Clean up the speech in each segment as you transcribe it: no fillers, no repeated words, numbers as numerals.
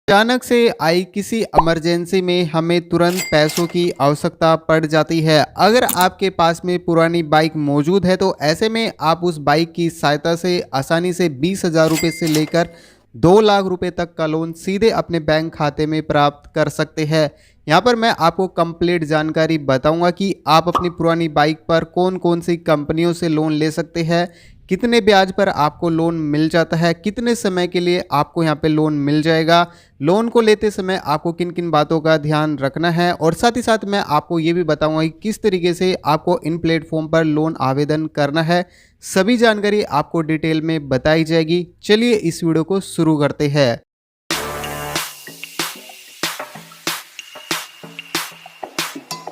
अचानक से आई किसी इमरजेंसी में हमें तुरंत पैसों की आवश्यकता पड़ जाती है। अगर आपके पास में पुरानी बाइक मौजूद है तो ऐसे में आप उस बाइक की सहायता से आसानी से 20,000 रुपये से लेकर 2 लाख रुपए तक का लोन सीधे अपने बैंक खाते में प्राप्त कर सकते हैं। यहाँ पर मैं आपको कंप्लीट जानकारी बताऊंगा कि आप अपनी पुरानी बाइक पर कौन कौन सी कंपनियों से लोन ले सकते हैं, कितने ब्याज पर आपको लोन मिल जाता है, कितने समय के लिए आपको यहाँ पे लोन मिल जाएगा, लोन को लेते समय आपको किन किन बातों का ध्यान रखना है, और साथ ही साथ मैं आपको ये भी बताऊंगा कि किस तरीके से आपको इन प्लेटफॉर्म पर लोन आवेदन करना है। सभी जानकारी आपको डिटेल में बताई जाएगी। चलिए इस वीडियो को शुरू करते हैं।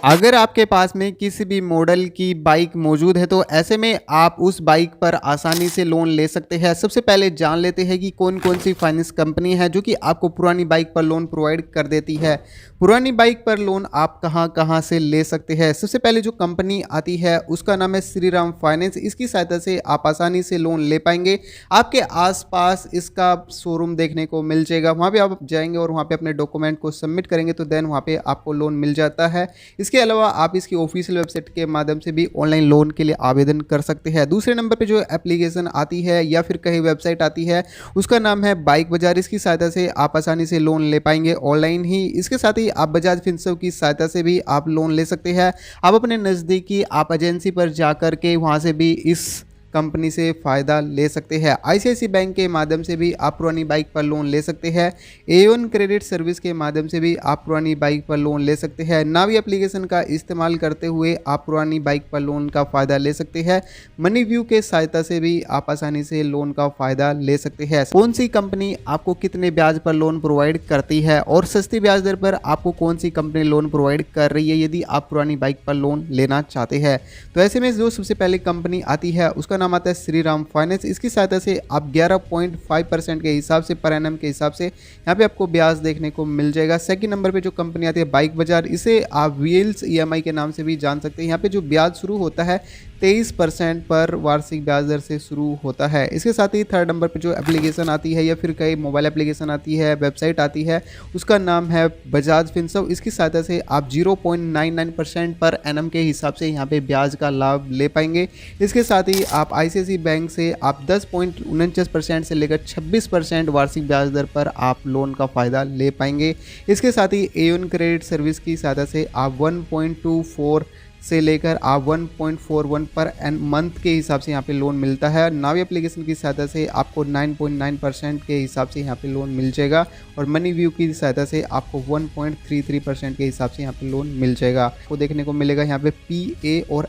अगर आपके पास में किसी भी मॉडल की बाइक मौजूद है तो ऐसे में आप उस बाइक पर आसानी से लोन ले सकते हैं। सबसे पहले जान लेते हैं कि कौन कौन सी फाइनेंस कंपनी है जो कि आपको पुरानी बाइक पर लोन प्रोवाइड कर देती है। पुरानी बाइक पर लोन आप कहां कहां से ले सकते हैं। सबसे पहले जो कंपनी आती है उसका नाम है श्रीराम फाइनेंस। इसकी सहायता से आप आसानी से लोन ले पाएंगे। आपके आसपास इसका शोरूम देखने को मिल जाएगा, वहाँ पे आप जाएंगे और वहाँ पे अपने डॉक्यूमेंट को सबमिट करेंगे तो देन वहाँ पे आपको लोन मिल जाता है। इसके अलावा आप इसकी ऑफिशियल वेबसाइट के माध्यम से भी ऑनलाइन लोन के लिए आवेदन कर सकते हैं। दूसरे नंबर पे जो एप्लीकेशन आती है या फिर कहीं वेबसाइट आती है उसका नाम है बाइक बाजार। इसकी सहायता से आप आसानी से लोन ले पाएंगे ऑनलाइन ही। इसके साथ ही आप बजाज फिनसर्व की सहायता से भी आप लोन ले सकते हैं। आप अपने नज़दीकी आप एजेंसी पर जा कर के वहाँ से भी इस कंपनी से फ़ायदा ले सकते हैं। आईसीआईसी बैंक के माध्यम से भी आप पुरानी बाइक पर लोन ले सकते हैं। ए1 क्रेडिट सर्विस के माध्यम से भी आप पुरानी बाइक पर लोन ले सकते हैं। नावी एप्लीकेशन का इस्तेमाल करते हुए आप पुरानी बाइक पर लोन का फ़ायदा ले सकते हैं। मनी व्यू के सहायता से भी आप आसानी से लोन का फ़ायदा ले सकते हैं। कौन सी कंपनी आपको कितने ब्याज पर लोन प्रोवाइड करती है और सस्ती ब्याज दर पर आपको कौन सी कंपनी लोन प्रोवाइड कर रही है यदि आप पुरानी बाइक पर लोन लेना चाहते हैं। तो ऐसे में जो सबसे पहले कंपनी आती है उसका नाम आता है श्रीराम फाइनेंस। इसकी सहायता से आप 11.5% के हिसाब से पर एनम के हिसाब से यहाँ पे आपको ब्याज देखने को मिल जाएगा। सेकंड नंबर पे जो कंपनी आती है बाइक बाजार, इसे आप व्हील्स ईएमआई के नाम से भी जान सकते हैं। यहाँ पे जो ब्याज शुरू होता है 23% पर वार्षिक ब्याज दर से शुरू होता है। इसके साथ ही थर्ड नंबर पर जो एप्लीकेशन आती है या फिर कई मोबाइल एप्लीकेशन आती है, वेबसाइट आती है, उसका नाम है बजाज फिनसर्व। इसकी सहायता से आप 0.99% पर एनम के हिसाब से यहाँ पे ब्याज का लाभ ले पाएंगे। इसके साथ ही आप आईसीआईसी बैंक से आप 10.49% से लेकर 26% वार्षिक ब्याज दर पर आप लोन का फ़ायदा ले पाएंगे। इसके साथ ही ए1 क्रेडिट सर्विस की सहायता से आप 1.24 से लेकर आप 1.41 पर मंथ के हिसाब से यहाँ पे लोन मिलता है। नावी एप्लीकेशन की सहायता से आपको 9.9% के हिसाब से यहाँ पे लोन मिल जाएगा और मनी व्यू की सहायता से आपको 1.33% के हिसाब से यहाँ पे लोन मिल जाएगा। आपको देखने को मिलेगा यहाँ पे पीए और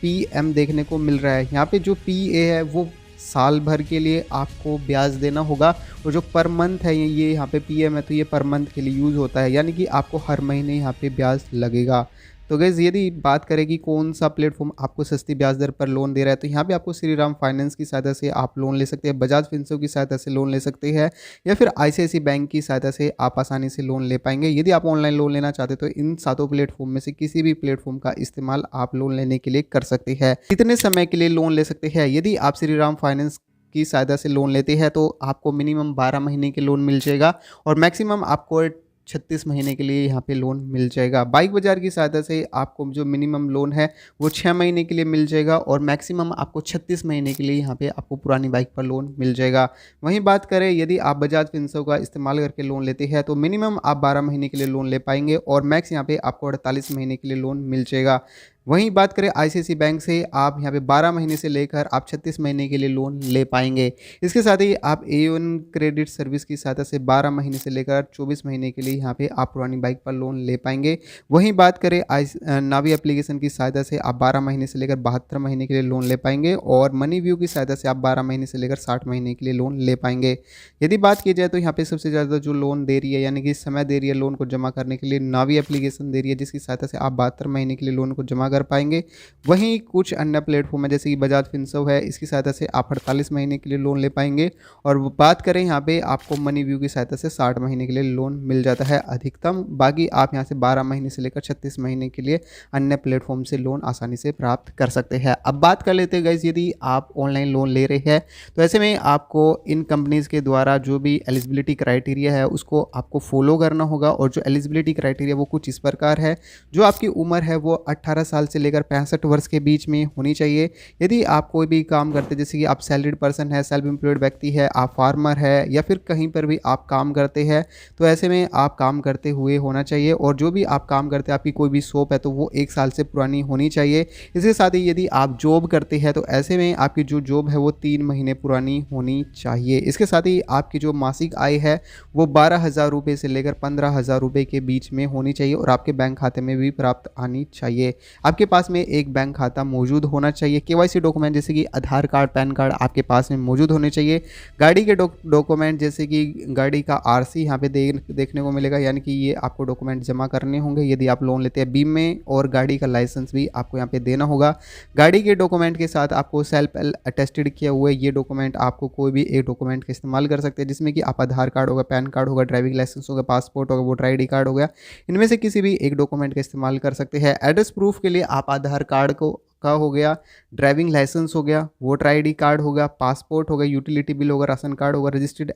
पीएम देखने को मिल रहा है। यहाँ पे जो पीए है वो साल भर के लिए आपको ब्याज देना होगा और जो पर मंथ है ये यहाँ पे पीएम है तो ये पर मंथ के लिए यूज़ होता है, यानी कि आपको हर महीने यहाँ पे ब्याज लगेगा। तो गाइस यदि बात करें कि कौन सा प्लेटफॉर्म आपको सस्ती ब्याज दर पर लोन दे रहा है तो यहाँ पे आपको श्रीराम फाइनेंस की सहायता से आप लोन ले सकते हैं, बजाज फिनसर्व की सहायता से लोन ले सकते हैं या फिर आईसीआईसी बैंक की सहायता से आप आसानी से लोन ले पाएंगे। यदि आप ऑनलाइन लोन लेना चाहते तो इन सातों प्लेटफॉर्म में से किसी भी प्लेटफॉर्म का इस्तेमाल आप लोन लेने के लिए कर सकते हैं। कितने समय के लिए लोन ले सकते हैं। यदि आप श्रीराम फाइनेंस की सहायता से लोन लेते हैं तो आपको मिनिमम 12 महीने के लोन मिल जाएगा और मैक्सिमम आपको 36 महीने के लिए यहाँ पे लोन मिल जाएगा। बाइक बाजार की सहायता से आपको जो मिनिमम लोन है वो 6 महीने के लिए मिल जाएगा और मैक्सिमम आपको 36 महीने के लिए यहाँ पे आपको पुरानी बाइक पर लोन मिल जाएगा। वहीं बात करें यदि आप बजाज फिनसर्व का इस्तेमाल करके लोन लेते हैं तो मिनिमम आप 12 महीने के लिए लोन ले पाएंगे और मैक्स यहाँ पे आपको 48 महीने के लिए लोन मिल जाएगा। वहीं बात करें आईसीआईसी बैंक से आप यहाँ पे 12 महीने से लेकर आप 36 महीने के लिए लोन ले पाएंगे। इसके साथ ही आप ए1 क्रेडिट सर्विस की सहायता से 12 महीने से लेकर 24 महीने के लिए यहाँ पे आप पुरानी बाइक पर लोन ले पाएंगे। वहीं बात करें नावी एप्लीकेशन की सहायता से आप 12 महीने से लेकर 72 महीने के लिए लोन ले पाएंगे और मनी व्यू की सहायता से आप 12 महीने से लेकर 60 महीने के लिए लोन ले पाएंगे। यदि बात की जाए तो यहाँ पे सबसे ज़्यादा जो लोन दे रही है यानी कि समय दे रही है लोन को जमा करने के लिए नावी एप्लीकेशन दे रही है, जिसकी सहायता से आप 72 महीने के लिए लोन को जमा कर पाएंगे। वहीं कुछ अन्य प्लेटफॉर्म है जैसे कि बजाज फिनसर्व है, इसकी सहायता से आप 48 महीने के लिए लोन ले पाएंगे। और बात करें यहाँ पे आपको मनी व्यू की सहायता से 60 महीने के लिए लोन मिल जाता है अधिकतम। बाकी आप यहाँ से 12 महीने से लेकर 36 महीने के लिए अन्य प्लेटफॉर्म से लोन आसानी से प्राप्त कर सकते हैं। अब बात कर लेते हैं गाइस, यदि आप ऑनलाइन लोन ले रहे हैं तो ऐसे में आपको इन कंपनीज़ के द्वारा जो भी एलिजिबिलिटी क्राइटेरिया है उसको आपको फॉलो करना होगा। और जो एलिजिबिलिटी क्राइटेरिया वो कुछ इस प्रकार है। जो आपकी उम्र है वो 18 साल से लेकर 65 वर्ष के बीच में होनी चाहिए। यदि आप कोई भी काम करते जैसे कि आप सैलरीड पर्सन है, सेल्फ एम्प्लॉयड व्यक्ति है, आप फार्मर है या फिर कहीं पर भी आप काम करते हैं तो ऐसे में आप काम करते हुए होना चाहिए। और जो भी आप काम करते हैं, आपकी कोई भी शॉप है तो वो 1 साल से पुरानी होनी चाहिए। इसके साथ ही यदि आप जॉब करते हैं तो ऐसे में आपकी जो जॉब है वो 3 महीने पुरानी होनी चाहिए। इसके साथ ही आपकी जो मासिक आय है वो 12,000 रुपये से लेकर 15,000 रुपये के बीच में होनी चाहिए और आपके बैंक खाते में भी प्राप्त आनी चाहिए। आपके पास में एक बैंक खाता मौजूद होना चाहिए। केवाईसी डॉक्यूमेंट जैसे कि आधार कार्ड, पैन कार्ड आपके पास में मौजूद होने चाहिए। गाड़ी के डॉक्यूमेंट जैसे कि गाड़ी का आरसी यहाँ पे देखने को मिलेगा, यानी कि ये आपको डॉक्यूमेंट जमा करने होंगे यदि आप लोन लेते हैं बीमे। और गाड़ी का लाइसेंस भी आपको यहाँ पे देना होगा। गाड़ी के डॉक्यूमेंट के साथ आपको सेल्फ अटेस्टेड किया हुआ ये डॉक्यूमेंट, आपको कोई भी एक डॉक्यूमेंट का इस्तेमाल कर सकते हैं जिसमें कि आप आधार कार्ड होगा, पैन कार्ड होगा, ड्राइविंग लाइसेंस होगा, पासपोर्ट होगा, वोटर आईडी कार्ड होगा, इनमें से किसी भी एक डॉक्यूमेंट का इस्तेमाल कर सकते हैं। एड्रेस प्रूफ के लिए आप आधार कार्ड का हो गया, ड्राइविंग लाइसेंस हो गया, वोटर आईडी कार्ड होगा, पासपोर्ट होगा, यूटिलिटी बिल होगा, राशन कार्ड होगा, रजिस्टर्ड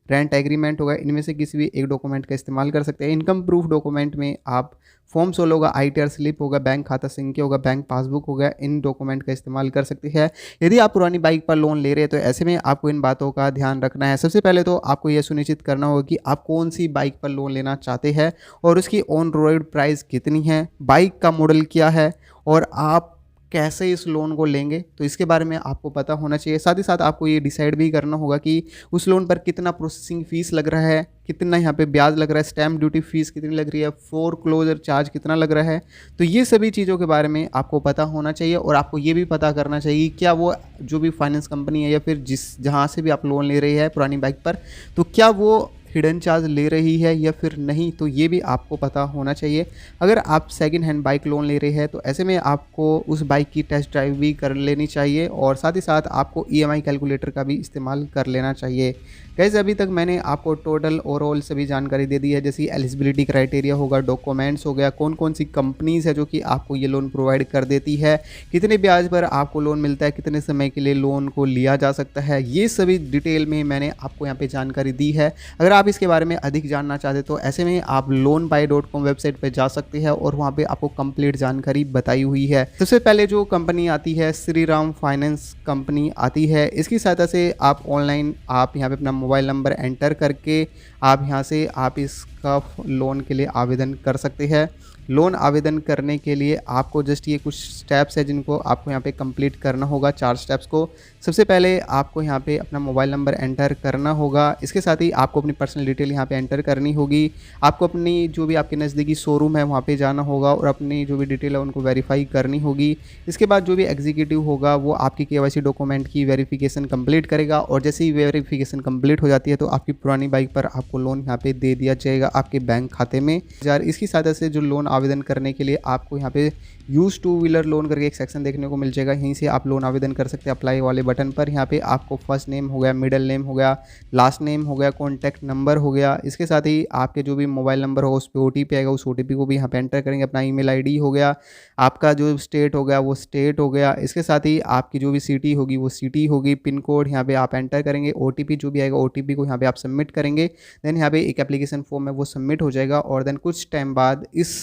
रेंट एग्रीमेंट होगा, इनमें से किसी भी एक डॉक्यूमेंट का इस्तेमाल कर सकते हैं। इनकम प्रूफ डॉक्यूमेंट में आप फॉर्म 16 होगा, आईटीआर स्लिप होगा, बैंक खाता संख्या होगा, बैंक पासबुक होगा, इन डॉक्यूमेंट का इस्तेमाल कर सकते हैं। यदि आप पुरानी बाइक पर लोन ले रहे हैं तो ऐसे में आपको इन बातों का ध्यान रखना है। सबसे पहले तो आपको यह सुनिश्चित करना होगा कि आप कौन सी बाइक पर लोन लेना चाहते हैं और उसकी ऑन रोड प्राइस कितनी है, बाइक का मॉडल क्या है और आप कैसे इस लोन को लेंगे, तो इसके बारे में आपको पता होना चाहिए। साथ ही साथ आपको ये डिसाइड भी करना होगा कि उस लोन पर कितना प्रोसेसिंग फ़ीस लग रहा है, कितना यहाँ पे ब्याज लग रहा है, स्टैम्प ड्यूटी फीस कितनी लग रही है, फोरक्लोजर चार्ज कितना लग रहा है। तो ये सभी चीज़ों के बारे में आपको पता होना चाहिए। और आपको ये भी पता करना चाहिए क्या वो जो भी फाइनेंस कंपनी है या फिर जहाँ से भी आप लोन ले रहे हैं पुरानी बाइक पर, तो क्या वो हिडन चार्ज ले रही है या फिर नहीं, तो ये भी आपको पता होना चाहिए। अगर आप सेकंड हैंड बाइक लोन ले रहे हैं तो ऐसे में आपको उस बाइक की टेस्ट ड्राइव भी कर लेनी चाहिए और साथ ही साथ आपको ईएमआई कैलकुलेटर का भी इस्तेमाल कर लेना चाहिए। गाइस, अभी तक मैंने आपको टोटल ओवरऑल सभी जानकारी दे दी है, जैसे एलिजिबिलिटी क्राइटेरिया होगा, डॉक्यूमेंट्स हो गया, कौन कौन सी कंपनीज़ है जो कि आपको ये लोन प्रोवाइड कर देती है, कितने ब्याज पर आपको लोन मिलता है, कितने समय के लिए लोन को लिया जा सकता है, ये सभी डिटेल में मैंने आपको यहाँ पे जानकारी दी है। अगर आप इसके बारे में अधिक जानना चाहते तो ऐसे में आप loanbuy.com वेबसाइट पर जा सकते हैं और वहाँ पे आपको कंप्लीट जानकारी बताई हुई है। सबसे पहले जो कंपनी आती है श्री राम फाइनेंस कंपनी आती है। इसकी सहायता से आप ऑनलाइन आप यहाँ पे अपना मोबाइल नंबर एंटर करके आप यहाँ से आप इसका लोन के लिए आवेदन कर सकते हैं। लोन आवेदन करने के लिए आपको जस्ट ये कुछ स्टेप्स है जिनको आपको यहाँ पे कंप्लीट करना होगा, 4 स्टेप्स को। सबसे पहले आपको यहाँ पे अपना मोबाइल नंबर एंटर करना होगा। इसके साथ ही आपको अपनी पर्सनल डिटेल यहाँ पे एंटर करनी होगी। आपको अपनी जो भी आपके नज़दीकी शोरूम है वहाँ पे जाना होगा और अपनी जो भी डिटेल है उनको वेरीफाई करनी होगी। इसके बाद जो भी एग्जीक्यूटिव होगा वो आपकी केवाईसी डॉक्यूमेंट की वेरिफिकेशन कंप्लीट करेगा और जैसे ही वेरिफिकेशन कंप्लीट हो जाती है तो आपकी पुरानी बाइक पर आपको लोन यहाँ पे दे दिया जाएगा आपके बैंक खाते में। इसकी सहायता से जो लोन आवेदन करने के लिए आपको यहाँ पे यूज टू व्हीलर लोन करके एक सेक्शन देखने को मिल जाएगा। यहीं से आप लोन आवेदन कर सकते हैं अप्लाई वाले बटन पर। यहाँ पे आपको फर्स्ट नेम हो गया, मिडिल नेम हो गया, लास्ट नेम हो गया, कॉन्टैक्ट नंबर हो गया। इसके साथ ही आपके जो भी मोबाइल नंबर होगा उस पर ओटीपी आएगा, उस ओटीपी को भी यहाँ पे एंटर करेंगे। अपना ईमेल आईडी हो गया, आपका जो स्टेट हो गया वो स्टेट हो गया। इसके साथ ही आपकी जो भी सिटी होगी वो सिटी होगी। पिन कोड यहाँ पे आप एंटर करेंगे। ओटीपी जो भी आएगा ओटीपी को यहाँ पे आप सबमिट करेंगे। देन यहाँ पे एक एप्लीकेशन फॉर्म है वो सबमिट हो जाएगा और देन कुछ टाइम बाद इस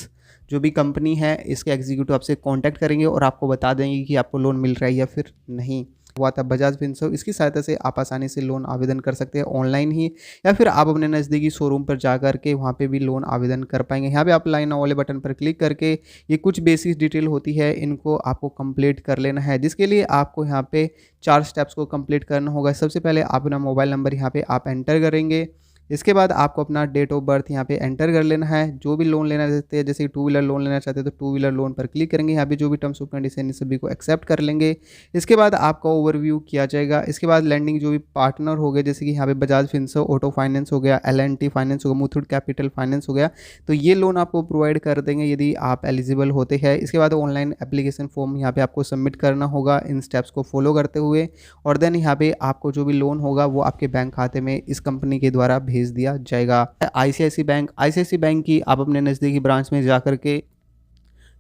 जो भी कंपनी है इसके एग्जीक्यूटिव आपसे कांटेक्ट करेंगे और आपको बता देंगे कि आपको लोन मिल रहा है या फिर नहीं। वो आता है बजाज फिनसर्व। इसकी सहायता से आप आसानी से लोन आवेदन कर सकते हैं ऑनलाइन ही, या फिर आप अपने नज़दीकी शोरूम पर जा करके वहाँ पे भी लोन आवेदन कर पाएंगे। यहाँ पे आप लाइन वाले बटन पर क्लिक करके ये कुछ बेसिक डिटेल होती है इनको आपको कंप्लीट कर लेना है, जिसके लिए आपको यहाँ पे 4 स्टेप्स को कंप्लीट करना होगा। सबसे पहले आप अपना मोबाइल नंबर यहाँ पे आप एंटर करेंगे। इसके बाद आपको अपना डेट ऑफ बर्थ यहाँ पे एंटर कर लेना है। जो भी लोन लेना चाहते हैं, जैसे टू व्हीलर लोन लेना चाहते हैं तो टू व्हीलर लोन पर क्लिक करेंगे। यहाँ पे जो भी टर्म्स ऑफ कंडीशन सभी को एक्सेप्ट कर लेंगे। इसके बाद आपका ओवरव्यू किया जाएगा। इसके बाद लैंडिंग जो भी पार्टनर हो गए, जैसे कि यहाँ पे बजाज फिनसर्व ऑटो फाइनेंस हो गया, L&T फाइनेंस हो गया, मुथूट कैपिटल फाइनेंस हो गया, तो ये लोन आपको प्रोवाइड कर देंगे यदि आप एलिजिबल होते हैं। इसके बाद ऑनलाइन एप्लीकेशन फॉर्म यहाँ पे आपको सबमिट करना होगा इन स्टेप्स को फॉलो करते हुए, और देन यहाँ पे आपको जो भी लोन होगा वो आपके बैंक खाते में इस कंपनी के द्वारा भेज दिया जाएगा। आईसीआईसी बैंक की आप अपने नज़दीकी ब्रांच में जा करके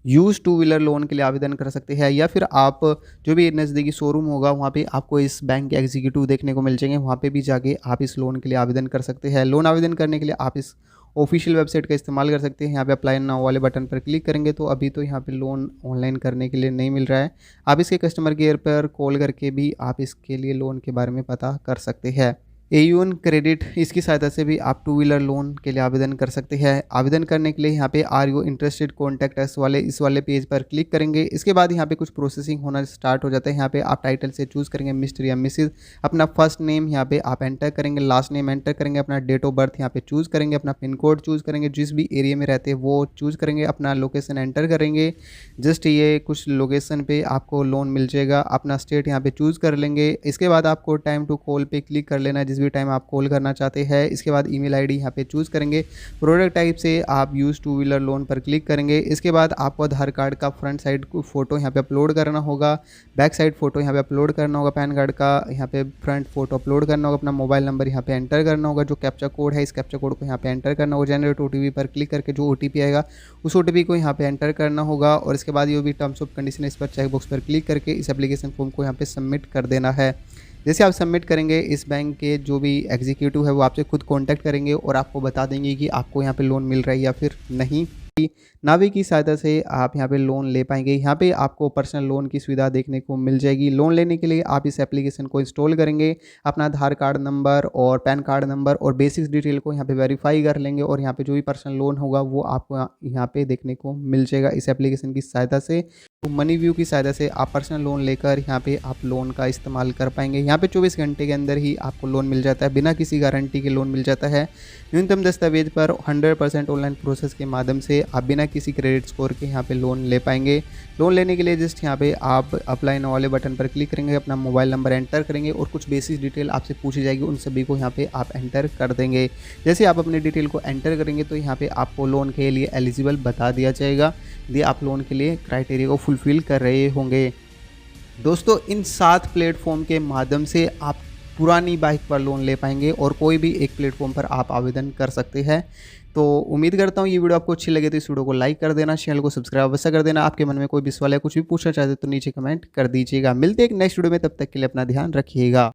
यूज़ टू व्हीलर लोन के लिए आवेदन कर सकते हैं, या फिर आप जो भी नज़दीकी शोरूम होगा वहाँ पे आपको इस बैंक के एग्जीक्यूटिव देखने को मिल जाएंगे, वहाँ पे भी जाके आप इस लोन के लिए आवेदन कर सकते हैं। लोन आवेदन करने के लिए आप इस ऑफिशियल वेबसाइट का इस्तेमाल कर सकते हैं। यहाँ पे अप्लाई नाउ वाले बटन पर क्लिक करेंगे तो अभी तो यहाँ पे लोन ऑनलाइन करने के लिए नहीं मिल रहा है। आप इसके कस्टमर केयर पर कॉल करके भी आप इसके लिए लोन के बारे में पता कर सकते हैं। एयून क्रेडिट, इसकी सहायता से भी आप टू व्हीलर लोन के लिए आवेदन कर सकते हैं। आवेदन करने के लिए यहाँ पे are you interested contact us वाले इस वाले पेज पर क्लिक करेंगे। इसके बाद यहाँ पे कुछ प्रोसेसिंग होना स्टार्ट हो जाता है। यहाँ पे आप टाइटल से चूज़ करेंगे मिस्टर या मिसिज, अपना फर्स्ट नेम यहाँ पे आप एंटर करेंगे, लास्ट नेम एंटर करेंगे, अपना डेट ऑफ बर्थ यहाँ पे चूज़ करेंगे, अपना पिन कोड चूज़ करेंगे, जिस भी एरिया में रहते हैं वो चूज़ करेंगे, अपना लोकेशन एंटर करेंगे। जस्ट ये कुछ लोकेशन पे आपको लोन मिल जाएगा। अपना स्टेट यहाँ पे चूज़ कर लेंगे। इसके बाद आपको टाइम टू कॉल पे क्लिक कर लेना है, जिस भी टाइम आप कॉल करना चाहते हैं। इसके बाद ईमेल आईडी यहाँ पे चूज़ करेंगे। प्रोडक्ट टाइप से आप यूज़ टू व्हीलर लोन पर क्लिक करेंगे। इसके बाद आपको आधार कार्ड का फ्रंट साइड को फोटो यहाँ पे अपलोड करना होगा, बैक साइड फोटो यहाँ पे अपलोड करना होगा, पैन कार्ड का यहाँ पे फ्रंट फोटो अपलोड करना होगा, अपना मोबाइल नंबर यहाँ पे एंटर करना होगा, जो कैप्चा कोड है इस कैप्चा कोड को यहाँ पे एंटर करना होगा, जनरेट OTP पर क्लिक करके जो OTP आएगा उस OTP को यहाँ पे एंटर करना होगा, और इसके बाद ये भी टर्म्स ऑफ कंडीशन इस पर चेक बॉक्स पर क्लिक करके इस एप्लीकेशन फॉर्म को यहाँ पे सबमिट कर देना है। जैसे आप सबमिट करेंगे इस बैंक के जो भी एग्जीक्यूटिव है वो आपसे खुद कांटेक्ट करेंगे और आपको बता देंगे कि आपको यहाँ पे लोन मिल रहा है या फिर नहीं। नावी की सहायता से आप यहाँ पे लोन ले पाएंगे। यहाँ पे आपको पर्सनल लोन की सुविधा देखने को मिल जाएगी। लोन लेने के लिए आप इस एप्लीकेशन को इंस्टॉल करेंगे, अपना आधार कार्ड नंबर और पैन कार्ड नंबर और बेसिक्स डिटेल को यहाँ पे वेरीफाई कर लेंगे, और यहाँ पे जो भी पर्सनल लोन होगा वो आपको यहाँ पे देखने को मिल जाएगा इस एप्लीकेशन की सहायता से। तो मनी व्यू की सहायता से आप पर्सनल लोन लेकर यहाँ पे आप लोन का इस्तेमाल कर पाएंगे। यहाँ पे 24 घंटे के अंदर ही आपको लोन मिल जाता है, बिना किसी गारंटी के लोन मिल जाता है। न्यूनतम दस्तावेज पर 100% ऑनलाइन प्रोसेस के माध्यम से आप बिना किसी क्रेडिट स्कोर के यहाँ पे लोन ले पाएंगे। लोन लेने के लिए जस्ट यहाँ पे आप अप्लाई नाउ वाले बटन पर क्लिक करेंगे, अपना मोबाइल नंबर एंटर करेंगे और कुछ बेसिक डिटेल आपसे पूछी जाएगी, उन सभी को यहाँ पे आप एंटर कर देंगे। जैसे आप अपनी डिटेल को एंटर करेंगे तो यहाँ पे आपको लोन के लिए एलिजिबल बता दिया जाएगा, यदि आप लोन के लिए क्राइटेरिया को फुलफिल कर रहे होंगे। दोस्तों, इन 7 प्लेटफॉर्म के माध्यम से आप पुरानी बाइक पर लोन ले पाएंगे और कोई भी एक प्लेटफॉर्म पर आप आवेदन कर सकते हैं। तो उम्मीद करता हूँ ये वीडियो आपको अच्छी लगे तो इस वीडियो को लाइक कर देना, चैनल को सब्सक्राइब अवश्य कर देना। आपके मन में कोई भी सवाल या कुछ भी पूछना चाहते तो नीचे कमेंट कर दीजिएगा। मिलते हैं एक नेक्स्ट वीडियो में, तब तक के लिए अपना ध्यान रखिएगा।